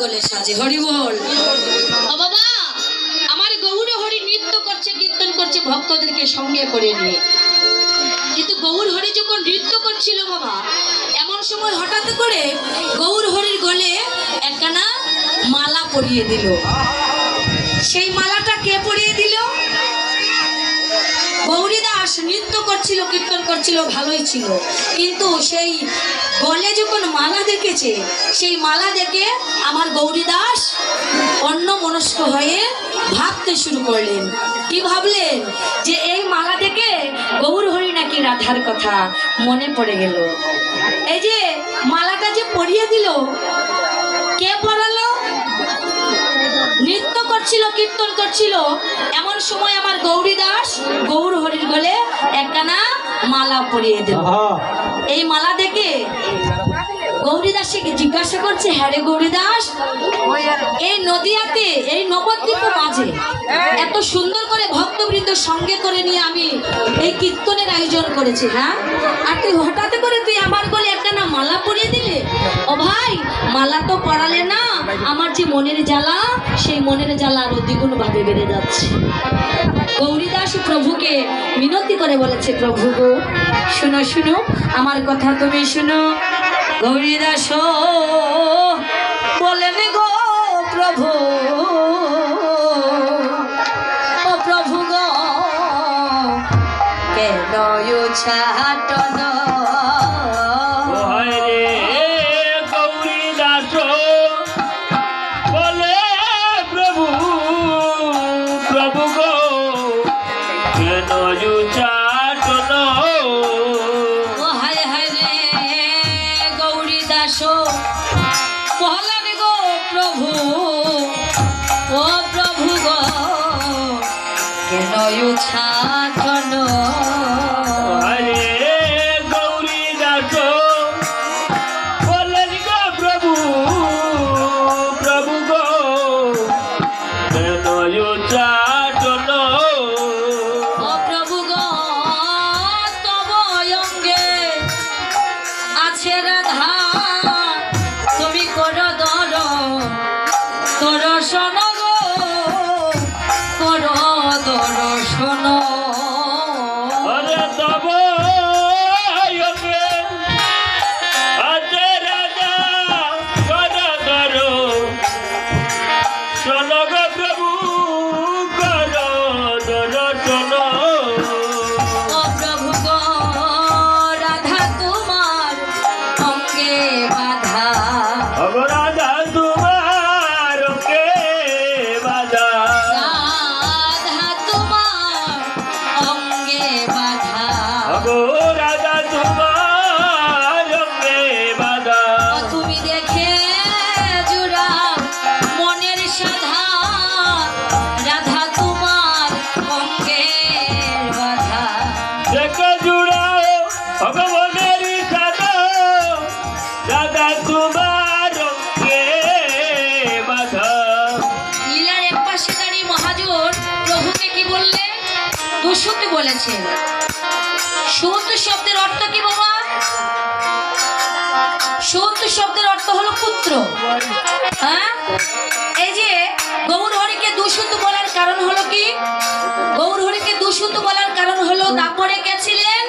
গলে সাজে হরি বল। ও বাবা, আমার গৌর হরি নৃত্য করছে, কীর্তন করছে ভক্তদেরকে সঙ্গে করে নিয়ে। কিন্তু গৌর হরি যখন নৃত্য করছিল বাবা, এমন সময় হঠাৎ করে গৌর হরির গলে একখানা মালা পরিয়ে দিল। সেই মালাটা কে পরিয়ে দিল? গৌরীদাস নৃত্য করছিল, কীর্তন করছিল, ভালোই ছিল, কিন্তু সেই গলে যখন মালা দেখেছে, সেই মালা দেখে আমার গৌরীদাস অন্য মনস্ক হয়ে ভাবতে শুরু করলেন। কি ভাবলেন? যে এই মালা দেখে গৌর হরি নাকি রাধার কথা মনে পড়ে গেল। এই যে মালাটা যে পরিয়ে দিল, কে পরালো? নৃত্য করছিল, কীর্তন করছিল, এমন সময় আমার গৌরীদাস গৌর হরির গলে একখানা মালা পরিয়ে দিল। এই মালা দেখে গৌরীদাসকে জিজ্ঞাসা করছে, হ্যাঁ রে গৌরীদাস, এই নদিয়াতে, এই নবদ্বীপের মাঝে এত সুন্দর করে ভক্তবৃন্দ সঙ্গে করে নিয়ে আমি এই কীর্তনের আয়োজন করেছি, হ্যাঁ, আর তুই হঠাৎ করে তুই আমার গলে একখানা মালা পরিয়ে দিলে। ও ভাই, মালা তো পরালে না, আমার যে মনের জ্বালা, সেই মনের জ্বালা আরো দ্বিগুণ ভাবে বেড়ে যাচ্ছে। গৌরীদাস প্রভুকে মিনতি করে বলেছে, প্রভু গো, শুনো শুনো, আমার কথা তুমি শুনো। গৌরীদাস বলেন, গো প্রভু, ও প্রভু গো, কেন ছাটন? বলেন গো প্রভু, ও প্রভু গো, কেন ছাটন? দুসুত বলেছে। সুত শব্দের অর্থ কি বাবা? সুত শব্দের অর্থ হলো পুত্র। হ্যাঁ, এই যে গৌর হরিকে দুসুত বলার কারণ হলো কি? গৌর হরিকে দুসুত বলার কারণ হলো দাপরে গেছিলেন